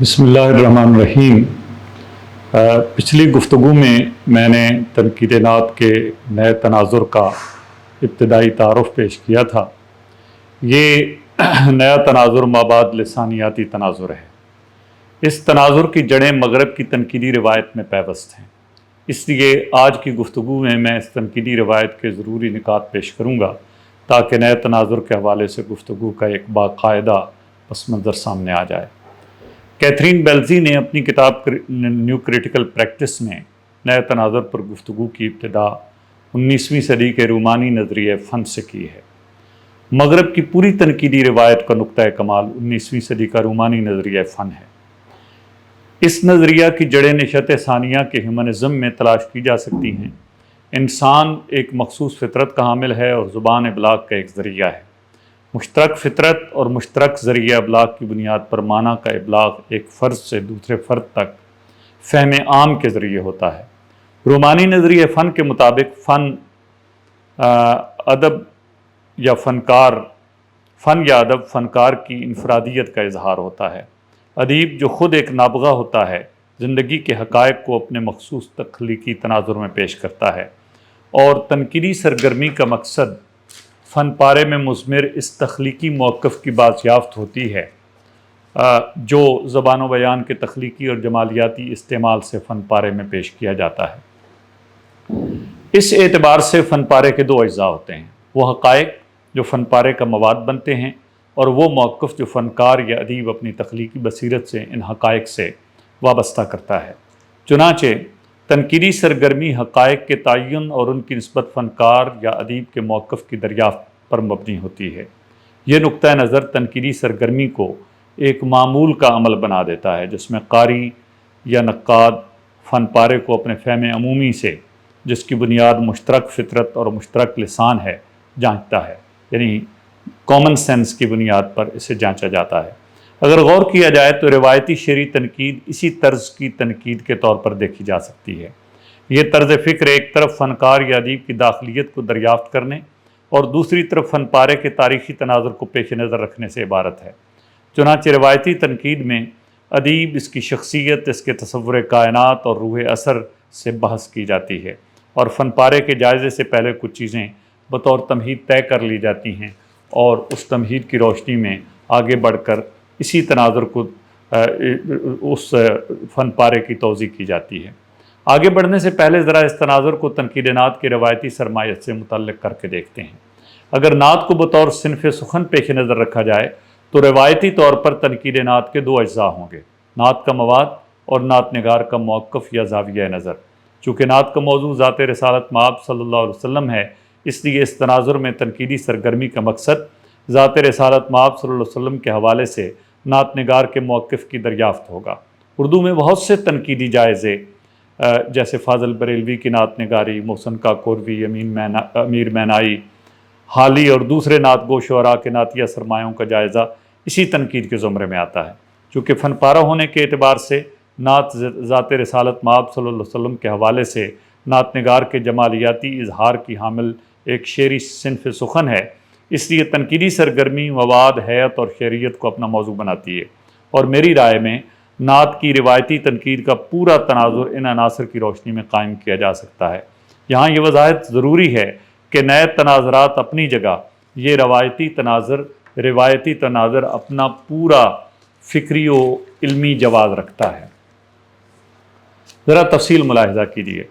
بسم اللہ الرحمن الرحیم۔ پچھلی گفتگو میں نے تنقید نعت کے نئے تناظر کا ابتدائی تعارف پیش کیا تھا۔ یہ نیا تناظر مابعد لسانیاتی تناظر ہے۔ اس تناظر کی جڑیں مغرب کی تنقیدی روایت میں پیوست ہیں، اس لیے آج کی گفتگو میں اس تنقیدی روایت کے ضروری نکات پیش کروں گا تاکہ نئے تناظر کے حوالے سے گفتگو کا ایک باقاعدہ پس منظر سامنے آ جائے۔ کیتھرین بیلزی نے اپنی کتاب نیو کریٹیکل پریکٹس میں نئے تناظر پر گفتگو کی ابتدا 19ویں صدی کے رومانی نظریہ فن سے کی ہے۔ مغرب کی پوری تنقیدی روایت کا نقطہ کمال 19ویں صدی کا رومانی نظریہ فن ہے۔ اس نظریہ کی جڑیں نشأت ثانیہ کے ہیومنزم میں تلاش کی جا سکتی ہیں۔ انسان ایک مخصوص فطرت کا حامل ہے اور زبان ابلاغ کا ایک ذریعہ ہے۔ مشترک فطرت اور مشترک ذریعہ ابلاغ کی بنیاد پر معنی کا ابلاغ ایک فرد سے دوسرے فرد تک فہم عام کے ذریعے ہوتا ہے۔ رومانی نظریہ فن کے مطابق فن یا ادب فنکار کی انفرادیت کا اظہار ہوتا ہے۔ ادیب جو خود ایک نابغہ ہوتا ہے، زندگی کے حقائق کو اپنے مخصوص تخلیقی تناظر میں پیش کرتا ہے، اور تنقیدی سرگرمی کا مقصد فن پارے میں مضمر اس تخلیقی موقف کی بازیافت ہوتی ہے جو زبان و بیان کے تخلیقی اور جمالیاتی استعمال سے فن پارے میں پیش کیا جاتا ہے۔ اس اعتبار سے فن پارے کے دو اجزاء ہوتے ہیں، وہ حقائق جو فن پارے کا مواد بنتے ہیں، اور وہ موقف جو فنکار یا ادیب اپنی تخلیقی بصیرت سے ان حقائق سے وابستہ کرتا ہے۔ چنانچہ تنقیدی سرگرمی حقائق کے تعین اور ان کی نسبت فنکار یا ادیب کے موقف کی دریافت پر مبنی ہوتی ہے۔ یہ نقطہ نظر تنقیدی سرگرمی کو ایک معمول کا عمل بنا دیتا ہے جس میں قاری یا نقاد فن پارے کو اپنے فہم عمومی سے، جس کی بنیاد مشترک فطرت اور مشترک لسان ہے، جانچتا ہے، یعنی کامن سینس کی بنیاد پر اسے جانچا جاتا ہے۔ اگر غور کیا جائے تو روایتی شعری تنقید اسی طرز کی تنقید کے طور پر دیکھی جا سکتی ہے۔ یہ طرز فکر ایک طرف فنکار یا ادیب کی داخلیت کو دریافت کرنے اور دوسری طرف فن پارے کے تاریخی تناظر کو پیش نظر رکھنے سے عبارت ہے۔ چنانچہ روایتی تنقید میں ادیب، اس کی شخصیت، اس کے تصور کائنات اور روح اثر سے بحث کی جاتی ہے، اور فن پارے کے جائزے سے پہلے کچھ چیزیں بطور تمہید طے کر لی جاتی ہیں اور اس تمہید کی روشنی میں آگے بڑھ کر اسی تناظر کو اس فن پارے کی توضیح کی جاتی ہے۔ آگے بڑھنے سے پہلے ذرا اس تناظر کو تنقید نعت کی روایتی سرمایت سے متعلق کر کے دیکھتے ہیں۔ اگر نعت کو بطور صنف سخن پیش نظر رکھا جائے تو روایتی طور پر تنقید نعت کے دو اجزاء ہوں گے، نعت کا مواد اور نعت نگار کا موقف یا زاویہ نظر۔ چونکہ نعت کا موضوع ذات رسالت مآب صلی اللہ علیہ وسلم ہے، اس لیے اس تناظر میں تنقیدی سرگرمی کا مقصد ذات رسالت مآب صلی اللہ علیہ وسلم کے حوالے سے نعت نگار کے موقف کی دریافت ہوگا۔ اردو میں بہت سے تنقیدی جائزے جیسے فاضل بریلوی کی نعت نگاری، محسن کاکوروی، امیر مینائی، حالی اور دوسرے نعت گو شعراء کے نعتیہ سرمایوں کا جائزہ اسی تنقید کے زمرے میں آتا ہے۔ چونکہ فن پارہ ہونے کے اعتبار سے نعت ذات رسالت مآب صلی اللہ علیہ وسلم کے حوالے سے نعت نگار کے جمالیاتی اظہار کی حامل ایک شعری صنف سخن ہے، اس لیے تنقیدی سرگرمی مواد، حیت اور شعریت کو اپنا موضوع بناتی ہے، اور میری رائے میں نعت کی روایتی تنقید کا پورا تناظر ان عناصر کی روشنی میں قائم کیا جا سکتا ہے۔ یہاں یہ وضاحت ضروری ہے کہ نئے تناظرات اپنی جگہ، یہ روایتی تناظر اپنا پورا فکری و علمی جواز رکھتا ہے۔ ذرا تفصیل ملاحظہ کیجیے۔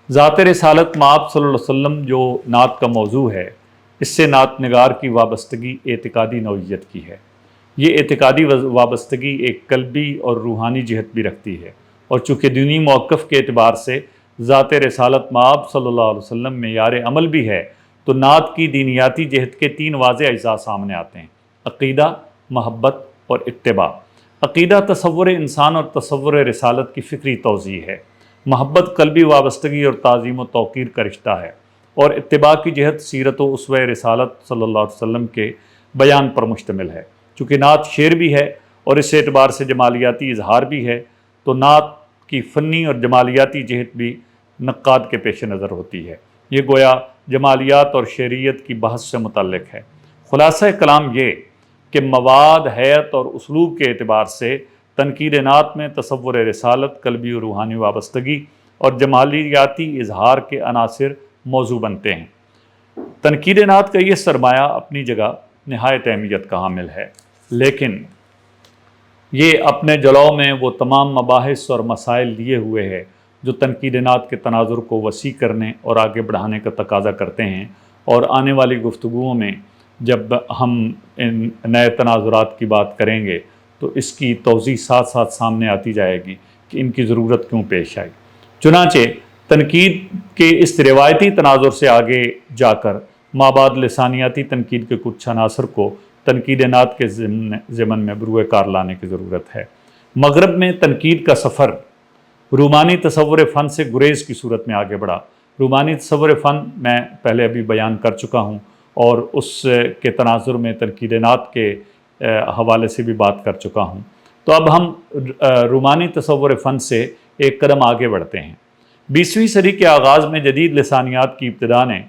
ذات رسالت مآب صلی اللہ علیہ وسلم جو نعت کا موضوع ہے، اس سے نعت نگار کی وابستگی اعتقادی نوعیت کی ہے۔ یہ اعتقادی وابستگی ایک قلبی اور روحانی جہت بھی رکھتی ہے، اور چونکہ دینی موقف کے اعتبار سے ذات رسالت مآب صلی اللہ علیہ وسلم معیار عمل بھی ہے، تو نعت کی دینیاتی جہت کے تین واضح اجزاء سامنے آتے ہیں: عقیدہ، محبت اور اتباع۔ عقیدہ تصور انسان اور تصور رسالت کی فکری توضیح ہے، محبت قلبی وابستگی اور تعظیم و توقیر کا رشتہ ہے، اور اتباع کی جہت سیرت و اسوہ رسالت صلی اللہ علیہ وسلم کے بیان پر مشتمل ہے۔ چونکہ نعت شعر بھی ہے اور اس اعتبار سے جمالیاتی اظہار بھی ہے، تو نعت کی فنی اور جمالیاتی جہت بھی نقاد کے پیش نظر ہوتی ہے۔ یہ گویا جمالیات اور شعریت کی بحث سے متعلق ہے۔ خلاصہ کلام یہ کہ مواد، حیت اور اسلوب کے اعتبار سے تنقید نعت میں تصور رسالت، قلبی و روحانی وابستگی اور جمالیاتی اظہار کے عناصر موضوع بنتے ہیں۔ تنقید نعت کا یہ سرمایہ اپنی جگہ نہایت اہمیت کا حامل ہے، لیکن یہ اپنے جلو میں وہ تمام مباحث اور مسائل لیے ہوئے ہے جو تنقید نعت کے تناظر کو وسیع کرنے اور آگے بڑھانے کا تقاضا کرتے ہیں، اور آنے والی گفتگوؤں میں جب ہم ان نئے تناظرات کی بات کریں گے تو اس کی توضیح ساتھ ساتھ سامنے آتی جائے گی کہ ان کی ضرورت کیوں پیش آئی۔ چنانچہ تنقید کے اس روایتی تناظر سے آگے جا کر مابعد لسانیاتی تنقید کے کچھ عناصر کو تنقید نعت کے ضمن میں بروئے کار لانے کی ضرورت ہے۔ مغرب میں تنقید کا سفر رومانی تصور فن سے گریز کی صورت میں آگے بڑھا۔ رومانی تصور فن میں پہلے ابھی بیان کر چکا ہوں، اور اس کے تناظر میں تنقید نعت کے حوالے سے بھی بات کر چکا ہوں۔ تو اب ہم رومانی تصور فن سے ایک قدم آگے بڑھتے ہیں۔ 20ویں صدی کے آغاز میں جدید لسانیات کی ابتدا نے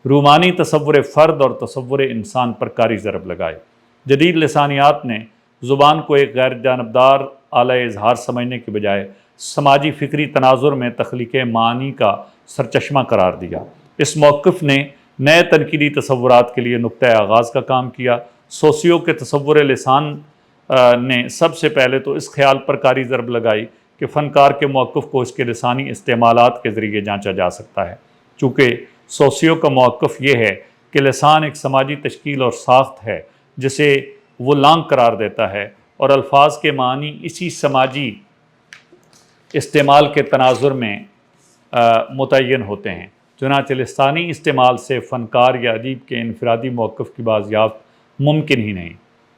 رومانی تصور فرد اور تصور انسان پر کاری ضرب لگائے۔ جدید لسانیات نے زبان کو ایک غیر جانبدار آلہ اظہار سمجھنے کے بجائے سماجی فکری تناظر میں تخلیق معانی کا سرچشمہ قرار دیا۔ اس موقف نے نئے تنقیدی تصورات کے لیے نقطۂ آغاز کا کام کیا۔ سوسیو کے تصور لسان نے سب سے پہلے تو اس خیال پر کاری ضرب لگائی کہ فنکار کے موقف کو اس کے لسانی استعمالات کے ذریعے جانچا جا سکتا ہے۔ چونکہ سوسیو کا موقف یہ ہے کہ لسان ایک سماجی تشکیل اور ساخت ہے جسے وہ لانگ قرار دیتا ہے، اور الفاظ کے معنی اسی سماجی استعمال کے تناظر میں متعین ہوتے ہیں۔ چنانچہ لسانی استعمال سے فنکار یا ادیب کے انفرادی موقف کی بازیافت ممکن ہی نہیں۔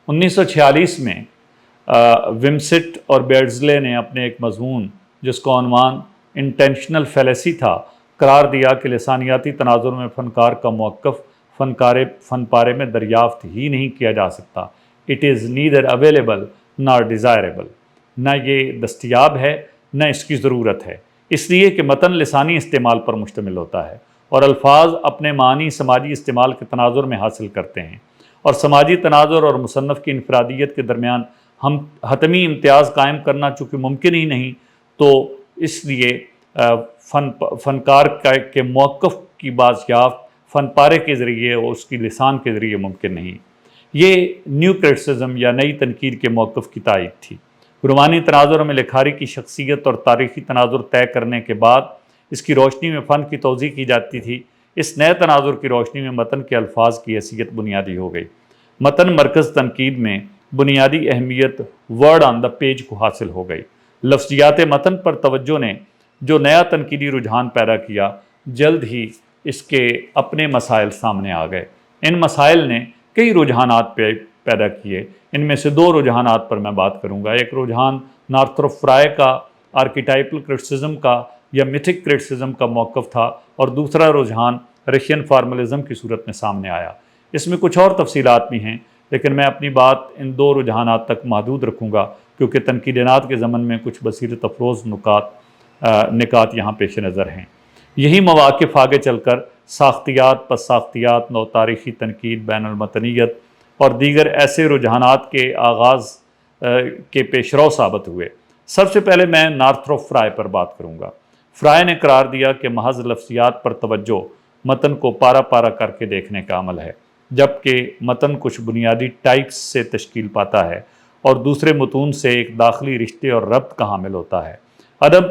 1946 میں ومسٹ اور بیڈزلے نے اپنے ایک مضمون جس کا عنوان انٹینشنل فیلیسی تھا قرار دیا کہ لسانیاتی تناظر میں فنکار کا موقف فن پارے میں دریافت ہی نہیں کیا جا سکتا۔ اٹ از نیدر اویلیبل نار ڈیزائربل، نہ یہ دستیاب ہے نہ اس کی ضرورت ہے، اس لیے کہ متن لسانی استعمال پر مشتمل ہوتا ہے، اور الفاظ اپنے معنی سماجی استعمال کے تناظر میں حاصل کرتے ہیں، اور سماجی تناظر اور مصنف کی انفرادیت کے درمیان ہم حتمی امتیاز قائم کرنا چونکہ ممکن ہی نہیں، تو اس لیے فنکار کے موقف کی بازیافت فن پارے کے ذریعے اور اس کی لسان کے ذریعے ممکن نہیں۔ یہ نیو کرٹسزم یا نئی تنقید کے موقف کی تائید تھی۔ رومانی تناظر میں لکھاری کی شخصیت اور تاریخی تناظر طے کرنے کے بعد اس کی روشنی میں فن کی توضیح کی جاتی تھی۔ اس نئے تناظر کی روشنی میں متن کے الفاظ کی حیثیت بنیادی ہو گئی۔ متن مرکز تنقید میں بنیادی اہمیت ورڈ آن دا پیج کو حاصل ہو گئی۔ لفظیات متن پر توجہ نے جو نیا تنقیدی رجحان پیدا کیا، جلد ہی اس کے اپنے مسائل سامنے آ گئے۔ ان مسائل نے کئی رجحانات پیدا کیے۔ ان میں سے دو رجحانات پر میں بات کروں گا۔ ایک رجحان نارتھروپ فرائے کا آرکیٹائپل کرٹسزم کا یا میتھک کرٹسزم کا موقف تھا، اور دوسرا رجحان رشین فارملزم کی صورت میں سامنے آیا۔ اس میں کچھ اور تفصیلات بھی ہیں، لیکن میں اپنی بات ان دو رجحانات تک محدود رکھوں گا کیونکہ تنقید نعت کے ضمن میں کچھ بصیرت افروز نکات یہاں پیش نظر ہیں۔ یہی مواقف آگے چل کر ساختیات، پس ساختیات، نو تاریخی تنقید، بین المتنیت اور دیگر ایسے رجحانات کے آغاز کے پیشرو ثابت ہوئے۔ سب سے پہلے میں نارتھروپ فرائے پر بات کروں گا۔ فرائے نے قرار دیا کہ محض لفظیات پر توجہ متن کو پارا پارا کر کے دیکھنے کا عمل ہے، جبکہ متن کچھ بنیادی ٹائپس سے تشکیل پاتا ہے اور دوسرے متون سے ایک داخلی رشتے اور ربط کا حامل ہوتا ہے۔ ادب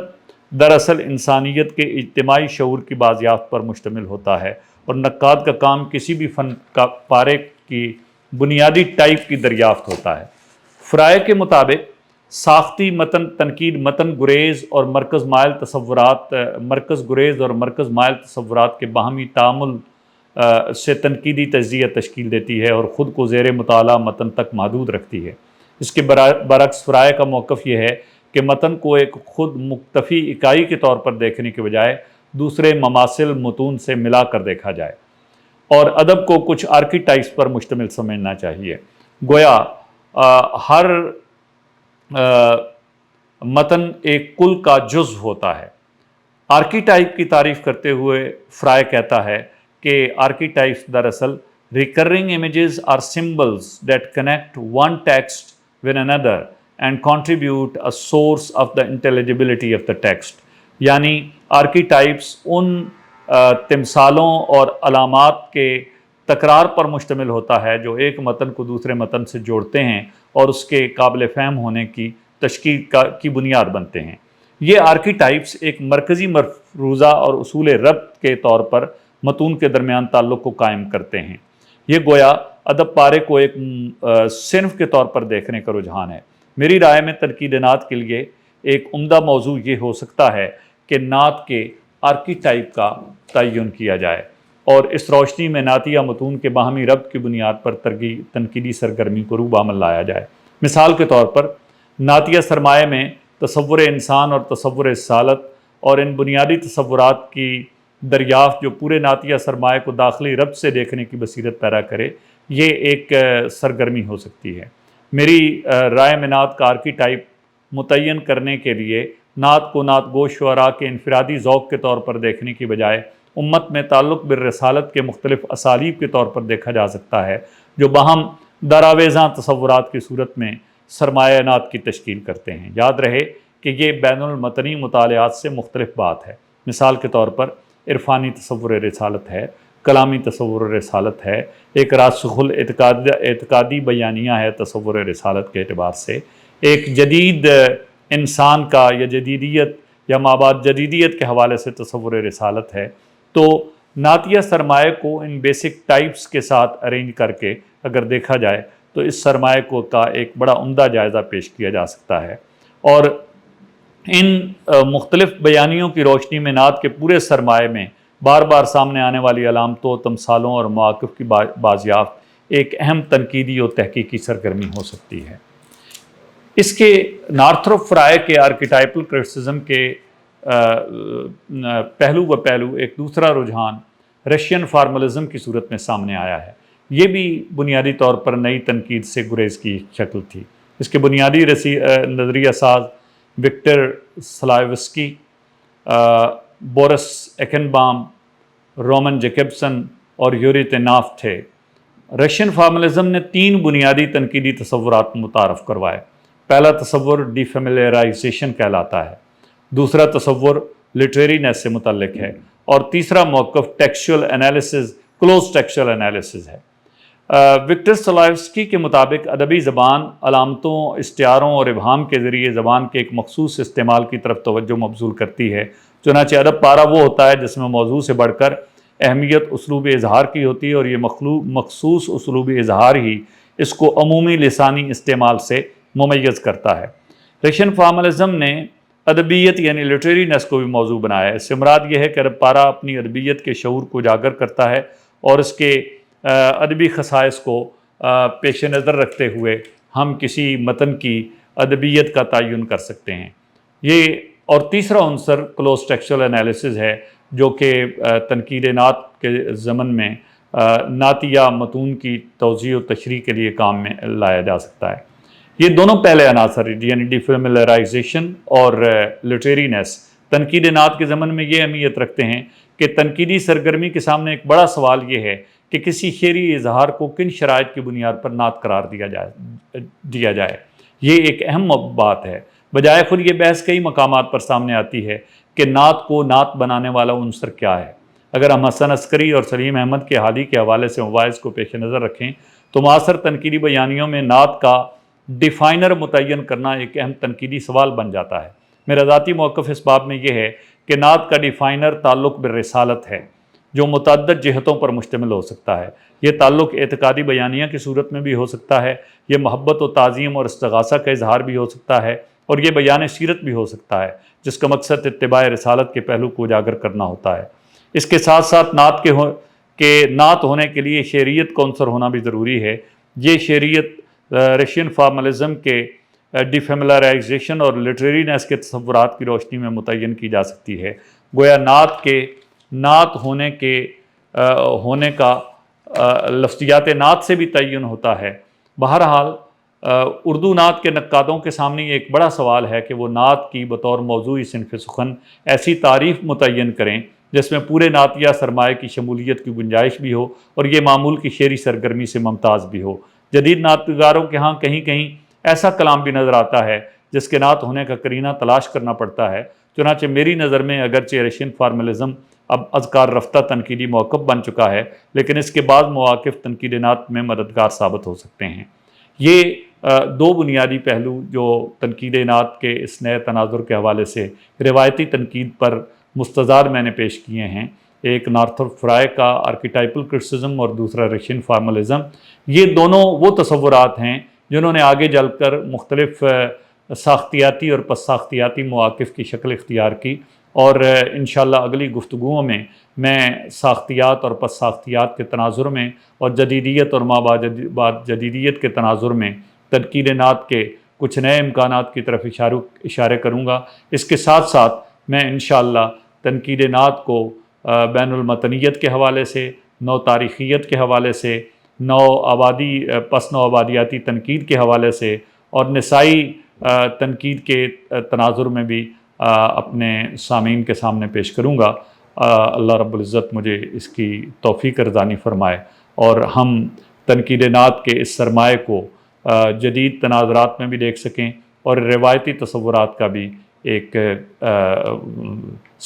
دراصل انسانیت کے اجتماعی شعور کی بازیافت پر مشتمل ہوتا ہے، اور نقاد کا کام کسی بھی فن کا پارے کی بنیادی ٹائپ کی دریافت ہوتا ہے۔ فرائے کے مطابق ساختی متن تنقید متن گریز اور مرکز مائل تصورات کے باہمی تعامل سے تنقیدی تجزیہ تشکیل دیتی ہے اور خود کو زیر مطالعہ متن تک محدود رکھتی ہے۔ اس کے برعکس فرائے کا موقف یہ ہے کہ متن کو ایک خود مکتفی اکائی کے طور پر دیکھنے کے بجائے دوسرے مماثل متون سے ملا کر دیکھا جائے، اور ادب کو کچھ آرکیٹائپس پر مشتمل سمجھنا چاہیے۔ گویا ہر متن ایک کل کا جزو ہوتا ہے۔ آرکیٹائپ کی تعریف کرتے ہوئے فرائے کہتا ہے کہ آرکیٹائپس دراصل recurring images are symbols that connect one text with another and contribute a source of the intelligibility of the text. یعنی آرکیٹائپس ان تمثالوں اور علامات کے تکرار پر مشتمل ہوتا ہے جو ایک متن کو دوسرے متن سے جوڑتے ہیں اور اس کے قابل فہم ہونے کی تشکیل کی بنیاد بنتے ہیں۔ یہ آرکیٹائپس ایک مرکزی مفروضہ اور اصول ربط کے طور پر متون کے درمیان تعلق کو قائم کرتے ہیں۔ یہ گویا ادب پارے کو ایک صنف کے طور پر دیکھنے کا رجحان ہے۔ میری رائے میں تنقید نعت کے لیے ایک عمدہ موضوع یہ ہو سکتا ہے کہ نعت کے آرکیٹائپ کا تعین کیا جائے اور اس روشنی میں نعتیہ متون کے باہمی ربط کی بنیاد پر تنقیدی سرگرمی کو روح بعمل لایا جائے۔ مثال کے طور پر نعتیہ سرمایہ میں تصور انسان اور تصور رسالت اور ان بنیادی تصورات کی دریافت جو پورے نعتیہ سرمایہ کو داخلی ربط سے دیکھنے کی بصیرت پیدا کرے، یہ ایک سرگرمی ہو سکتی ہے۔ میری رائے میں نعت کا آرکیٹائپ متعین کرنے کے لیے نعت کو نعت گو شعراء کے انفرادی ذوق کے طور پر دیکھنے کی بجائے امت میں تعلق بالرسالت کے مختلف اسالیب کے طور پر دیکھا جا سکتا ہے جو باہم دراویزاں تصورات کی صورت میں سرمایہ نعت کی تشکیل کرتے ہیں۔ یاد رہے کہ یہ بین المتنی مطالعات سے مختلف بات ہے۔ مثال کے طور پر عرفانی تصور رسالت ہے، کلامی تصور رسالت ہے، ایک راسخ اعتقادی بیانیہ ہے تصور رسالت کے اعتبار سے، ایک جدید انسان کا یا جدیدیت یا مابعد جدیدیت کے حوالے سے تصور رسالت ہے۔ تو نعتیہ سرمایہ کو ان بیسک ٹائپس کے ساتھ ارینج کر کے اگر دیکھا جائے تو اس سرمایہ کو کا ایک بڑا عمدہ جائزہ پیش کیا جا سکتا ہے، اور ان مختلف بیانیوں کی روشنی میں نعت کے پورے سرمایہ میں بار بار سامنے آنے والی علامتوں، تمثالوں اور مواقف کی بازیافت ایک اہم تنقیدی اور تحقیقی سرگرمی ہو سکتی ہے۔ اس کے نارتھروپ فرائے کے آرکیٹائپل کرٹیسزم کے پہلو و پہلو ایک دوسرا رجحان رشین فارملزم کی صورت میں سامنے آیا ہے۔ یہ بھی بنیادی طور پر نئی تنقید سے گریز کی شکل تھی۔ اس کے بنیادی نظریہ ساز وکٹر سلائیوسکی، بورس ایکنبام، رومن جیکبسن اور یوری تیناف تھے۔ رشین فارملزم نے 3 بنیادی تنقیدی تصورات متعارف کروائے۔ پہلا تصور ڈیفیملیرائزیشن کہلاتا ہے، دوسرا تصور لٹریرینس سے متعلق ہے، اور تیسرا موقف ٹیکسچول انالیسز، کلوز ٹیکسچول انالیسز ہے۔ وکٹر سلائیوسکی کے مطابق ادبی زبان علامتوں، استعاروں اور ابہام کے ذریعے زبان کے ایک مخصوص استعمال کی طرف توجہ مبذول کرتی ہے۔ چنانچہ ادب پارہ وہ ہوتا ہے جس میں موضوع سے بڑھ کر اہمیت اسلوب اظہار کی ہوتی ہے، اور یہ مخصوص اسلوب اظہار ہی اس کو عمومی لسانی استعمال سے ممیز کرتا ہے۔ رشین فارملزم نے ادبیت یعنی لٹریرینس کو بھی موضوع بنایا ہے۔ اس سے مراد یہ ہے کہ ادب پارہ اپنی ادبیت کے شعور کو اجاگر کرتا ہے اور اس کے ادبی خصائص کو پیش نظر رکھتے ہوئے ہم کسی متن کی ادبیت کا تعین کر سکتے ہیں۔ یہ اور تیسرا عنصر کلوز ٹیکسچول انالیسز ہے جو کہ تنقید نعت کے ضمن میں نعتیہ متون کی توضیح و تشریح کے لیے کام میں لایا جا سکتا ہے۔ یہ دونوں پہلے عناصر یعنی ڈیفیملیرائزیشن اور لٹریرینس تنقید نعت کے ضمن میں یہ اہمیت رکھتے ہیں کہ تنقیدی سرگرمی کے سامنے ایک بڑا سوال یہ ہے کہ کسی شعری اظہار کو کن شرائط کی بنیاد پر نعت قرار دیا جائے۔ یہ ایک اہم بات ہے۔ بجائے خود یہ بحث کئی مقامات پر سامنے آتی ہے کہ نعت کو نعت بنانے والا عنصر کیا ہے۔ اگر ہم حسن عسکری اور سلیم احمد کے حالی کے حوالے سے مباحث کو پیش نظر رکھیں تو معاصر تنقیدی بیانیوں میں نعت کا ڈیفائنر متعین کرنا ایک اہم تنقیدی سوال بن جاتا ہے۔ میرا ذاتی موقف اس باب میں یہ ہے کہ نعت کا ڈیفائنر تعلق بالرسالت ہے جو متعدد جہتوں پر مشتمل ہو سکتا ہے۔ یہ تعلق اعتقادی بیانیہ کی صورت میں بھی ہو سکتا ہے، یہ محبت و تعظیم اور استغاثہ کا اظہار بھی ہو سکتا ہے، اور یہ بیان سیرت بھی ہو سکتا ہے جس کا مقصد اتباع رسالت کے پہلو کو اجاگر کرنا ہوتا ہے۔ اس کے ساتھ ساتھ نعت ہونے کے لیے شعریت کا عنصر ہونا بھی ضروری ہے۔ یہ شعریت رشین فارملزم کے ڈیفیملیرائزیشن اور لٹریرینس کے تصورات کی روشنی میں متعین کی جا سکتی ہے۔ گویا نعت ہونے کا لفظیات نعت سے بھی تعین ہوتا ہے۔ بہرحال اردو نعت کے نقادوں کے سامنے یہ ایک بڑا سوال ہے کہ وہ نعت کی بطور موضوعی صنف سخن ایسی تعریف متعین کریں جس میں پورے نعتیہ سرمایہ کی شمولیت کی گنجائش بھی ہو اور یہ معمول کی شعری سرگرمی سے ممتاز بھی ہو۔ جدید نعت نگاروں کے ہاں کہیں کہیں ایسا کلام بھی نظر آتا ہے جس کے نعت ہونے کا قرینہ تلاش کرنا پڑتا ہے۔ چنانچہ میری نظر میں اگرچہ رشین فارملزم اب اذکار رفتہ تنقیدی موقف بن چکا ہے، لیکن اس کے بعد مواقف تنقید نعت میں مددگار ثابت ہو سکتے ہیں۔ یہ دو بنیادی پہلو جو تنقید نعت کے اس نئے تناظر کے حوالے سے روایتی تنقید پر مستزاد میں نے پیش کیے ہیں، ایک نارتھروپ فرائے کا آرکیٹائپل کرٹیسزم اور دوسرا رشین فارملزم، یہ دونوں وہ تصورات ہیں جنہوں نے آگے چل کر مختلف ساختیاتی اور پس ساختیاتی مواقف کی شکل اختیار کی، اور انشاءاللہ اگلی گفتگوؤں میں ساختیات اور پس ساختیات کے تناظر میں اور جدیدیت اور ما بعد جدیدیت کے تناظر میں تنقید نعت کے کچھ نئے امکانات کی طرف اشارے کروں گا۔ اس کے ساتھ ساتھ میں انشاءاللہ تنقید نعت کو بین المتنیت کے حوالے سے، نو تاریخیت کے حوالے سے، پس نو آبادیاتی تنقید کے حوالے سے اور نسائی تنقید کے تناظر میں بھی اپنے سامعین کے سامنے پیش کروں گا۔ اللہ رب العزت مجھے اس کی توفیق ارزانی فرمائے اور ہم تنقید نعت کے اس سرمایہ کو جدید تناظرات میں بھی دیکھ سکیں اور روایتی تصورات کا بھی ایک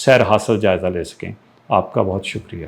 سیر حاصل جائزہ لے سکیں۔ آپ کا بہت شکریہ۔